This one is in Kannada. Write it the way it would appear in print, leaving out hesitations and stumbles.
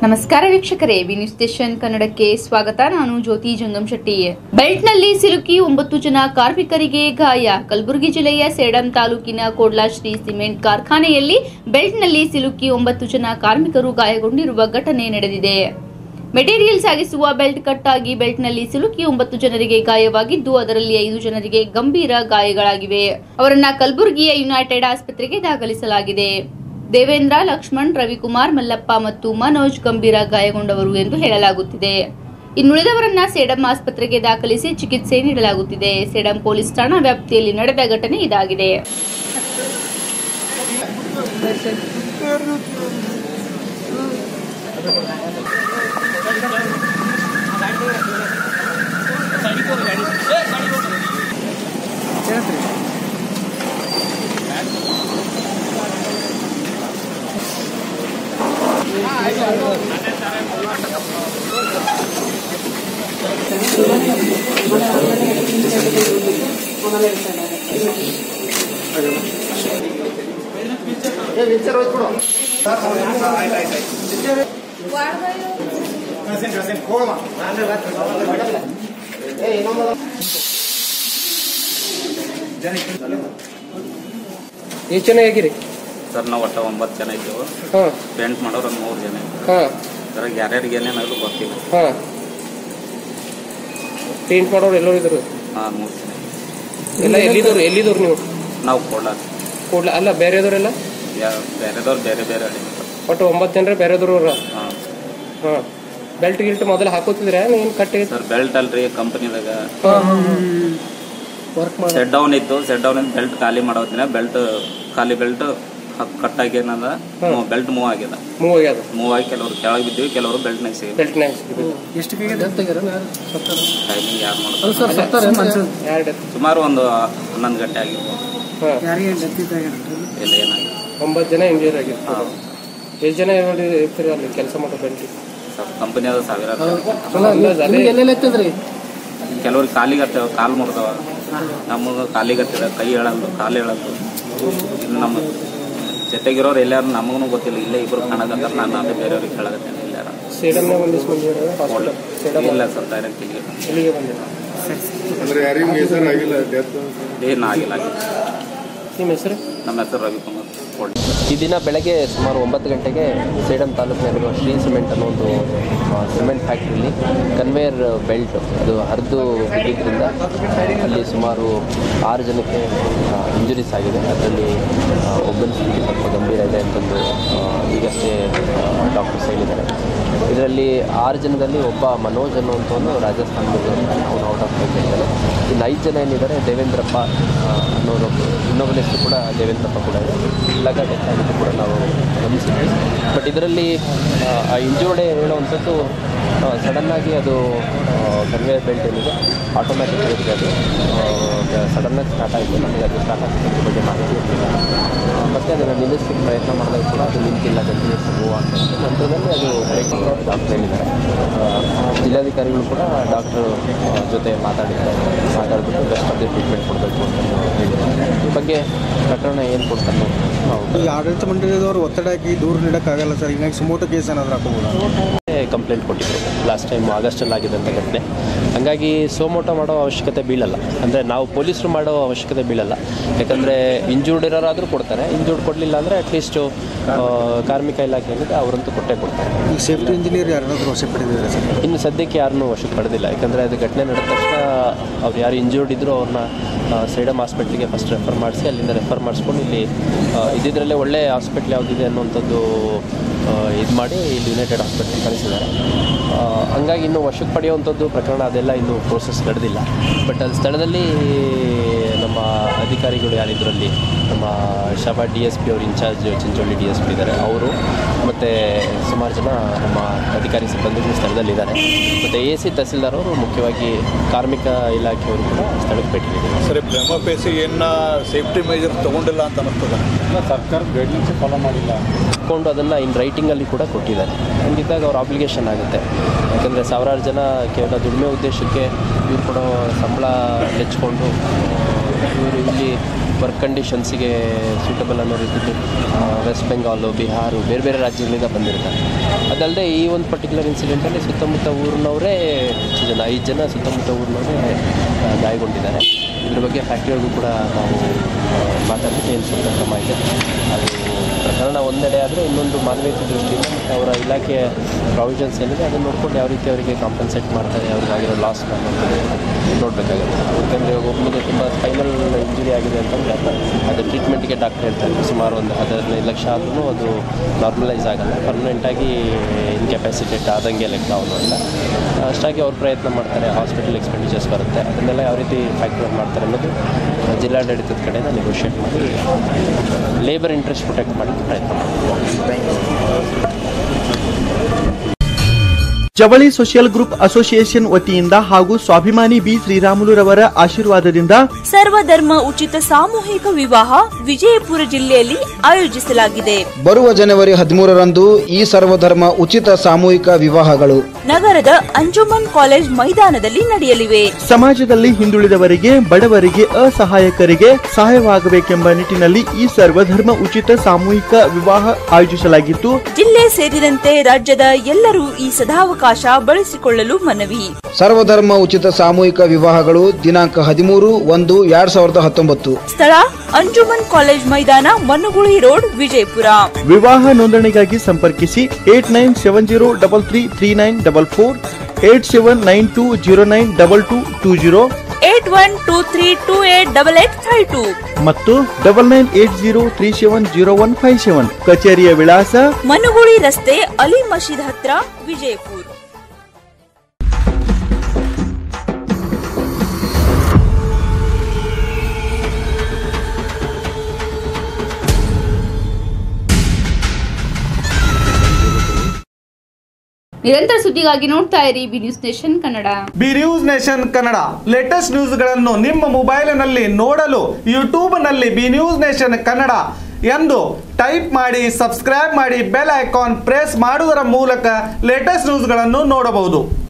ನಮಸ್ಕಾರ ವೀಕ್ಷಕರೇ, ವಿ ನ್ಯೂಸ್ ಸ್ಟೇಷನ್ ಕನ್ನಡಕ್ಕೆ ಸ್ವಾಗತ. ನಾನು ಜ್ಯೋತಿ ಜಂಗಂಶೆಟ್ಟಿ. ಬೆಲ್ಟ್ನಲ್ಲಿ ಸಿಲುಕಿ 9 ಜನ ಕಾರ್ಮಿಕರಿಗೆ ಗಾಯ. ಕಲಬುರಗಿ ಜಿಲ್ಲೆಯ ಸೇಡಂ ತಾಲೂಕಿನ ಕೋಡ್ಲಾ ಶ್ರೀ ಸಿಮೆಂಟ್ ಕಾರ್ಖಾನೆಯಲ್ಲಿ ಬೆಲ್ಟ್ನಲ್ಲಿ ಸಿಲುಕಿ 9 ಜನ ಕಾರ್ಮಿಕರು ಗಾಯಗೊಂಡಿರುವ ಘಟನೆ ನಡೆದಿದೆ. ಮೆಟೀರಿಯಲ್ ಸಾಗಿಸುವ ಬೆಲ್ಟ್ ಕಟ್ ಆಗಿ ಬೆಲ್ಟ್ನಲ್ಲಿ ಸಿಲುಕಿ 9 ಜನರಿಗೆ ಗಾಯವಾಗಿದ್ದು, ಅದರಲ್ಲಿ 5 ಜನರಿಗೆ ಗಂಭೀರ ಗಾಯಗಳಾಗಿವೆ. ಅವರನ್ನ ಕಲಬುರಗಿಯ ಯುನೈಟೆಡ್ ಆಸ್ಪತ್ರೆಗೆ ದಾಖಲಿಸಲಾಗಿದೆ. ದೇವೇಂದ್ರ, ಲಕ್ಷ್ಮಣ್, ರವಿಕುಮಾರ್, ಮಲ್ಲಪ್ಪ ಮತ್ತು ಮನೋಜ್ ಗಂಭೀರ ಗಾಯಗೊಂಡವರು ಎಂದು ಹೇಳಲಾಗುತ್ತಿದೆ. ಇನ್ನುಳಿದವರನ್ನ ಸೇಡಂ ಆಸ್ಪತ್ರೆಗೆ ದಾಖಲಿಸಿ ಚಿಕಿತ್ಸೆ ನೀಡಲಾಗುತ್ತಿದೆ. ಸೇಡಂ ಪೊಲೀಸ್ ಠಾಣಾ ವ್ಯಾಪ್ತಿಯಲ್ಲಿ ನಡೆದ ಘಟನೆ ಇದಾಗಿದೆ. ಎಷ್ಟು ಜನ ಹೇಗಿರಿ ಸರ್? ನಾವು ಒಟ್ಟು 9 ಜನ ಇದ್ದೆವು. ಪೇಂಟ್ ಮಾಡೋರು 3 ಜನ ಇದ್ದರು. ಅದ್ರಾಗ ಯಾರ್ಯಾರಿಗೆ ಏನೇನಾದ್ರು ಗೊತ್ತಿಲ್ಲ. ಪೇಂಟ್ ಮಾಡೋರು ಎಲ್ಲರೂ ಇದ್ರು? 3 ಜನ. ಎಲ್ಲ ಎಲ್ಲಿದ್ದವ್ರು ನೀವು? ನಾವು ಕೋಡ್ಲ ಅಲ್ಲ, ಬೇರೆದವರೆಲ್ಲ? ಬೇರೆದವ್ರು ಬೇರೆ ಬೇರೆ ಒಟ್ಟು 9 ಜನರು ಬೇರೆದವ್ರು. ಬೆಲ್ಟ್ ಗಿಲ್ಟ್ ಮೊದಲು ಹಾಕೋತಿದ್ರೆ ಏನು ಕಟ್ಟಿ? ಸರ್ ಬೆಲ್ಟ್ ಅಲ್ರಿ, ಕಂಪನಿದಾಗ ಸೆಟ್ ಡೌನ್ ಇತ್ತು. ಸೆಟ್ ಡೌನ್ ಇಂದ ಬೆಲ್ಟ್ ಖಾಲಿ ಮಾಡೋದಿನ ಬೆಲ್ಟ್ ಕಟ್ಟಾಗಿ ಏನದ ಬೆಲ್ಟ್ ಮೂವ್ ಆಗಿ ಕೆಲವರು ಕೆಳಗೆ ಬಿದ್ದೀವಿ, ಕೆಲವರು ಬೆಲ್ಟ್ನಾಗ ಸಿಗಿ. ಟೈಮಿಂಗ್ ಯಾರು ಮಾಡೋದು? ಸುಮಾರು ಒಂದು 11 ಗಂಟೆ ಆಗಿರ್ಬೋದು. ಎಲ್ಲ ಏನಾಗಿದೆ? 9 ಜನ ಇಂಜೂರ್ ಆಗಿರ್ತಾರೆ. ಎಷ್ಟು ಜನ ಇರ್ತೀರಿ ಅಲ್ಲಿ ಕೆಲಸ ಮಾಡೋ ಬೆಲ್ಟ್? ಕಂಪನಿ ಅದ 1000. ಕೆಲವ್ರಿಗೆ ಕಾಲಿಗತ್ತವ, ಕಾಲು ಮುರಿದವ. ನಮಗೆ ಕಾಲಿಗತ್ತಿದ, ಕೈ ಹೇಳಲ್ದು, ಕಾಲು ಹೇಳಲ್ದು. ಇನ್ನು ನಮ್ಮ ಜೊತೆಗಿರೋರು ಎಲ್ಲಾರು ನಮಗೂ ಗೊತ್ತಿಲ್ಲ. ಇಲ್ಲೇ ಇಬ್ಬರು ಕಾಣಕತ್ತಾರ. ನಾನು ಅದೇ ಬೇರೆಯವ್ರಿಗೆ ಹೇಳಕತ್ತೇನೆ. ಇಲ್ಲಾರ ಇಲ್ಲ ಸರ್, ಡೈರೆಕ್ಟ್ ಇಲ್ಲಿಗೆ ಏನು ಆಗಿಲ್ಲ. ನಿಮ್ಮ ಹೆಸರು? ನಮ್ಮ ಹೆಸರು ರವಿಕುಮಾರ್. ಈ ದಿನ ಬೆಳಗ್ಗೆ ಸುಮಾರು 9 ಗಂಟೆಗೆ ಸೇಡಂ ತಾಲೂಕಿನಲ್ಲಿರುವ ಶ್ರೀ ಸಿಮೆಂಟ್ ಅನ್ನೋ ಒಂದು ಸಿಮೆಂಟ್ ಫ್ಯಾಕ್ಟ್ರಿಲಿ ಕನ್ವೇಯರ್ ಬೆಲ್ಟ್ ಅದು ಹರಿದು ಬಿದ್ದಿದ್ದರಿಂದ ಅಲ್ಲಿ ಸುಮಾರು 6 ಜನಕ್ಕೆ ಇಂಜುರೀಸ್ ಆಗಿದೆ. ಅದರಲ್ಲಿ ಒಬ್ಬನ ಸ್ಥಿತಿ ಸ್ವಲ್ಪ ಗಂಭೀರ ಇದೆ ಅಂತಂದು ಈಗಷ್ಟೇ ಡಾಕ್ಟರ್ಸ್ ಹೇಳಿದ್ದಾರೆ. ಇದರಲ್ಲಿ 6 ಜನದಲ್ಲಿ ಒಬ್ಬ ಮನೋಜ್ ಅನ್ನುವಂಥವನು ರಾಜಸ್ಥಾನದಲ್ಲಿ ಅವನು ಔಟ್ ಆಫ್ ಪ್ಲೇಸ್ ಇದ್ದಾರೆ. ಇನ್ನು 5 ಜನ ಏನಿದ್ದಾರೆ, ದೇವೇಂದ್ರಪ್ಪ ಅನ್ನೋರು, ಇನ್ನೊಬ್ಬನ ಹೆಸರು ಕೂಡ ದೇವೇಂದ್ರಪ್ಪ ಕೂಡ ಇದೆ. ಇಲ್ಲಾಗ ಡೆತ್ ಆಗಿದ್ದು ಕೂಡ ನಾವು ಗಮನಿಸಿದ್ವಿ. ಬಟ್ ಇದರಲ್ಲಿ ಇಂಜೂರ್ಡೆ ಹೇಳುವಂಥದ್ದು ಸಡನ್ನಾಗಿ ಅದು ಕನ್ವೇಯರ್ ಬೆಲ್ಟ್ ಏನಿದೆ ಆಟೋಮ್ಯಾಟಿಕ್ ಇರುತ್ತೆ. ಅದು ಸಡನ್ನಾಗಿ ಸ್ಟಾರ್ಟ್ ಆಯಿತು. ನಮಗೆ ಅದು ಸ್ಟಾರ್ಟ್ ಆಗ್ತದೆ ಬಗ್ಗೆ ಮಾಹಿತಿ ಇರಲಿಲ್ಲ. ಮತ್ತು ಅದನ್ನು ನಿಲ್ಲಿಸಲಿಕ್ಕೆ ಪ್ರಯತ್ನ ಮಾಡಿದಾಗ ಕೂಡ ಅದು ನಿಂತಿಲ್ಲ, ಕಂಟಿನ್ಯೂಸ್ ಮೂವ್ ಆಗ್ತದೆ. ನಂತರದಲ್ಲಿ ಅದು ಬ್ರೇಕ್ ಡಾಕ್ಟರ್ ಹೇಳಿದ್ದಾರೆ. ಜಿಲ್ಲಾಧಿಕಾರಿಗಳು ಕೂಡ ಡಾಕ್ಟ್ರು ಜೊತೆ ಮಾತಾಡಿಬಿಟ್ಟು ಬೆಸ್ಟ್ ಅದೇ ಟ್ರೀಟ್ಮೆಂಟ್ ಕೊಡಬೇಕು ಅಂತ ಹೇಳಿದ್ದಾರೆ. ಈ ಬಗ್ಗೆ ಪ್ರಕರಣ ಏನು ಕೊಡ್ತಾರೆ ಈ ಆಡಳಿತ ಮಂಡಳಿಯದವರು ಒತ್ತಡ ಹಾಕಿ ದೂರು ನೀಡೋಕ್ಕಾಗಲ್ಲ ಸರ್. ಹೀಗಾಗಿ ಸುಮೋಟೋ ಕೇಸ್ ಏನಾದರೂ ಹಾಕೋಬೋದು? ಕಂಪ್ಲೇಂಟ್ ಕೊಟ್ಟಿದ್ದರು ಲಾಸ್ಟ್ ಟೈಮ್ ಆಗಸ್ಟಲ್ಲಿ ಆಗಿದ್ದಂಥ ಘಟನೆ. ಹಾಗಾಗಿ ಸೋಮೋಟೋ ಮಾಡೋ ಅವಶ್ಯಕತೆ ಬೀಳಲ್ಲ. ಅಂದರೆ ನಾವು ಪೊಲೀಸರು ಮಾಡೋ ಅವಶ್ಯಕತೆ ಬೀಳಲ್ಲ. ಯಾಕಂದರೆ ಇಂಜೂರ್ಡ್ ಇರೋರಾದರೂ ಕೊಡ್ತಾರೆ. ಇಂಜೂರ್ಡ್ ಕೊಡಲಿಲ್ಲ ಅಂದರೆ ಅಟ್ಲೀಸ್ಟು ಕಾರ್ಮಿಕ ಇಲಾಖೆ ಏನಿದೆ ಅವರಂತೂ ಕೊಟ್ಟೇ ಕೊಡ್ತಾರೆ. ಈ ಸೇಫ್ಟಿ ಇಂಜಿನಿಯರ್ ಯಾರಾದರೂ ವಶ ಪಡೆದಿದ್ದಾರೆ ಸರ್? ಇನ್ನು ಸದ್ಯಕ್ಕೆ ಯಾರನ್ನೂ ವಶಕ್ಕೆ ಪಡೆದಿಲ್ಲ. ಯಾಕಂದರೆ ಅದು ಘಟನೆ ನಡೆದ ತಕ್ಷಣ ಅವ್ರು ಯಾರು ಇಂಜೂರ್ಡ್ ಇದ್ದರೂ ಅವ್ರನ್ನ ಸೇಡಂ ಹಾಸ್ಪಿಟ್ಲಿಗೆ ಫಸ್ಟ್ ರೆಫರ್ ಮಾಡಿಸಿ ಅಲ್ಲಿಂದ ರೆಫರ್ ಮಾಡಿಸ್ಕೊಂಡು ಇಲ್ಲಿ ಇದ್ದಿದ್ರಲ್ಲೇ ಒಳ್ಳೆ ಹಾಸ್ಪಿಟ್ಲ್ ಯಾವುದಿದೆ ಅನ್ನೋಂಥದ್ದು ಇದು ಮಾಡಿ ಇಲ್ಲಿ ಯುನೈಟೆಡ್ ಹಾಸ್ಪಿಟ್ಲಿಗೆ ಕಳಿಸಿದ್ದಾರೆ. ಹಂಗಾಗಿ ಇನ್ನೂ ವಶಕ್ಕೆ ಪಡೆಯುವಂಥದ್ದು ಪ್ರಕರಣ ಅದೆಲ್ಲ ಇನ್ನೂ ಪ್ರೋಸೆಸ್ ನಡೆದಿಲ್ಲ. ಬಟ್ ಅಲ್ಲಿ ಸ್ಥಳದಲ್ಲಿ ನಮ್ಮ ಅಧಿಕಾರಿಗಳು ಯಾರಿದ್ರಲ್ಲಿ ನಮ್ಮ ಶಾಬಾ DSP ಅವರು ಇನ್ಚಾರ್ಜ್ ಚಿಂಚೋಳಿ DSP ಇದ್ದಾರೆ, ಅವರು ಮತ್ತು ಸುಮಾರು ಜನ ನಮ್ಮ ಅಧಿಕಾರಿ ಸಿಬ್ಬಂದಿಗಳು ಸ್ಥಳದಲ್ಲಿದ್ದಾರೆ. ಮತ್ತು AC ತಹಸೀಲ್ದಾರ್ ಅವರು ಮುಖ್ಯವಾಗಿ ಕಾರ್ಮಿಕ ಇಲಾಖೆಯವರು ಕೂಡ ಸ್ಥಳಕ್ಕೆ ಭೇಟಿ ನೀಡಿದ್ದಾರೆ. ಸರಿ, ಪ್ರೇಮ ಪೇಸಿ ಏನು ಸೇಫ್ಟಿ ಮೆಜರ್ ತೊಗೊಂಡಿಲ್ಲ ಅಂತ ಅನ್ನಿಸ್ತದೆ. ಸರ್ಕಾರ ಗೈಡ್ಲೈನ್ಸ್ ಫಾಲೋ ಮಾಡಿಲ್ಲ ಕೊಂಡು ಅದನ್ನು ಇನ್ ರೈಟಿಂಗಲ್ಲಿ ಕೂಡ ಕೊಟ್ಟಿದ್ದಾರೆ. ಹಂಗಿದ್ದಾಗ ಅವ್ರ ಆಬ್ಲಿಗೇಷನ್ ಆಗುತ್ತೆ. ಯಾಕಂದರೆ ಸಾವಿರಾರು ಜನ ಕೇವಲ ದುಡಿಮೆ ಉದ್ದೇಶಕ್ಕೆ ಇವ್ರು ಕೊಡೋ ಸಂಬಳ ಹೆಚ್ಚಿಕೊಂಡು ಇವರು ಇಲ್ಲಿ ವರ್ಕ್ ಕಂಡೀಷನ್ಸಿಗೆ ಸೂಟಬಲ್ ಅನ್ನೋ ರೀತಿಯಲ್ಲಿ ವೆಸ್ಟ್ ಬೆಂಗಾಲು, ಬಿಹಾರು, ಬೇರೆ ಬೇರೆ ರಾಜ್ಯಗಳಿಂದ ಬಂದಿರ್ತಾರೆ. ಅದಲ್ಲದೆ ಈ ಒಂದು ಪರ್ಟಿಕ್ಯುಲರ್ ಇನ್ಸಿಡೆಂಟಲ್ಲಿ ಸುತ್ತಮುತ್ತ ಊರಿನವರೇ ಹೆಚ್ಚು ಜನ, 5 ಜನ ಸುತ್ತಮುತ್ತ ಊರಿನವರೇ ಗಾಯಗೊಂಡಿದ್ದಾರೆ. ಇದ್ರ ಬಗ್ಗೆ ಫ್ಯಾಕ್ಟ್ರಿಯವ್ರಿಗೂ ಕೂಡ ನಾವು ಮಾತಾಡಲಿಕ್ಕೆ ಏನು ಸೂಕ್ತ ಕ್ರಮ ಇದೆ. ಅದು ಪ್ರಕರಣ ಒಂದೆಡೆ ಆದರೆ ಇನ್ನೊಂದು ಮಾನವೀಯತೆ ದೃಷ್ಟಿಯಿಂದ ಮತ್ತು ಅವರ ಇಲಾಖೆಯ ಪ್ರಾವಿಷನ್ಸ್ ಏನಿದೆ ಅದನ್ನು ನೋಡ್ಕೊಂಡು ಯಾವ ರೀತಿ ಅವರಿಗೆ ಕಾಂಪನ್ಸೇಟ್ ಮಾಡ್ತಾರೆ, ಅವ್ರಿಗಾಗಿರೋ ಲಾಸ್ ನೋಡಬೇಕಾಗುತ್ತೆ. ಯಾಕೆಂದರೆ ಒಬ್ಬನಿಗೆ ತುಂಬ ಸ್ಪೈನಲ್ ಇಂಜುರಿ ಆಗಿದೆ ಅಂತಂದರೆ ಅದು ಟ್ರೀಟ್ಮೆಂಟ್ಗೆ ಡಾಕ್ಟರ್ ಹೇಳ್ತಾರೆ ಸುಮಾರು ಒಂದು 15 ಲಕ್ಷ ಆದ್ರೂ ಅದು ನಾರ್ಮಲೈಸ್ ಆಗಲ್ಲ, ಪರ್ಮನೆಂಟಾಗಿ ಇನ್ಕೆಪಾಸಿಟೇಟ್ ಆದಂಗೆ ಲೆಕ್ಕ ಅವನು ಅಂತ. ಅಷ್ಟಾಗಿ ಅವ್ರು ಪ್ರಯತ್ನ ಮಾಡ್ತಾರೆ, ಹಾಸ್ಪಿಟಲ್ ಎಕ್ಸ್ಪೆಂಡಿಚರ್ಸ್ ಬರುತ್ತೆ, ಅದನ್ನೆಲ್ಲ ಯಾವ ರೀತಿ ಫ್ಯಾಕ್ಟರ್ ಮಾಡ್ತಾರೆ ಅನ್ನೋದು ಜಿಲ್ಲಾಡಳಿತದ ಕಡೆಯಿಂದ ನೆಗೋಷಿಯೇಟ್ ಮಾಡಿ ಲೇಬರ್ ಇಂಟ್ರೆಸ್ಟ್ ಪ್ರೊಟೆಕ್ಟ್ ಮಾಡೋಕ್ಕೆ ಪ್ರಯತ್ನ ಮಾಡ್ತಾರೆ. ಜವಳಿ ಸೋಷಿಯಲ್ ಗ್ರೂಪ್ ಅಸೋಸಿಯೇಷನ್ ವತಿಯಿಂದ ಹಾಗೂ ಸ್ವಾಭಿಮಾನಿ ಬಿ ಶ್ರೀರಾಮುಲುರವರ ಆಶೀರ್ವಾದದಿಂದ ಸರ್ವಧರ್ಮ ಉಚಿತ ಸಾಮೂಹಿಕ ವಿವಾಹ ವಿಜಯಪುರ ಜಿಲ್ಲೆಯಲ್ಲಿ ಆಯೋಜಿಸಲಾಗಿದೆ. ಬರುವ ಜನವರಿ 13ರಂದು ಈ ಸರ್ವಧರ್ಮ ಉಚಿತ ಸಾಮೂಹಿಕ ವಿವಾಹಗಳು ನಗರದ ಅಂಜುಮನ್ ಕಾಲೇಜ್ ಮೈದಾನದಲ್ಲಿ ನಡೆಯಲಿವೆ. ಸಮಾಜದಲ್ಲಿ ಹಿಂದುಳಿದವರಿಗೆ, ಬಡವರಿಗೆ, ಅಸಹಾಯಕರಿಗೆ ಸಹಾಯವಾಗಬೇಕೆಂಬ ನಿಟ್ಟಿನಲ್ಲಿ ಈ ಸರ್ವಧರ್ಮ ಉಚಿತ ಸಾಮೂಹಿಕ ವಿವಾಹ ಆಯೋಜಿಸಲಾಗಿದ್ದು, ಜಿಲ್ಲೆ ಸೇರಿದಂತೆ ರಾಜ್ಯದ ಎಲ್ಲರೂ ಈ ಸದಾವಕಾಶ ಬಳಸಿಕೊಳ್ಳಲು ಮನವಿ. ಸರ್ವಧರ್ಮ ಉಚಿತ ಸಾಮೂಹಿಕ ವಿವಾಹಗಳು ದಿನಾಂಕ 13/1/2019. ಸ್ಥಳ ಅಂಜುಮನ್ ಕಾಲೇಜ್ ಮೈದಾನ, ಮನುಗುಳಿ ರೋಡ್, ವಿಜಯಪುರ. ವಿವಾಹ ನೋಂದಣಿಗಾಗಿ ಸಂಪರ್ಕಿಸಿ 8970333944, 8792092220, 8123288852 ಮತ್ತು 9980370157. ಕಚೇರಿಯ ವಿಳಾಸ ಮನುಗುಳಿ ರಸ್ತೆ, ಅಲಿ ಮಸೀದ್ ಹತ್ರ, ವಿಜಯಪುರ. ನಿರಂತರ ಸುದ್ದಿಗಾಗಿ ನೋಡ್ತಾ ಇರಿ B News Nation Kannada. B News Nation Kannada latest ನ್ಯೂಸ್ಗಳನ್ನು ನಿಮ್ಮ ಮೊಬೈಲಿನಲ್ಲಿ ನೋಡಲು ಯೂಟ್ಯೂಬ್ನಲ್ಲಿ ಬಿ ನ್ಯೂಸ್ ನೇಷನ್ ಕನ್ನಡ ಎಂದು ಟೈಪ್ ಮಾಡಿ, ಸಬ್ಸ್ಕ್ರೈಬ್ ಮಾಡಿ, ಬೆಲ್ ಐಕಾನ್ ಪ್ರೆಸ್ ಮಾಡುವುದರ ಮೂಲಕ ಲೇಟೆಸ್ಟ್ ನ್ಯೂಸ್ಗಳನ್ನು ನೋಡಬಹುದು.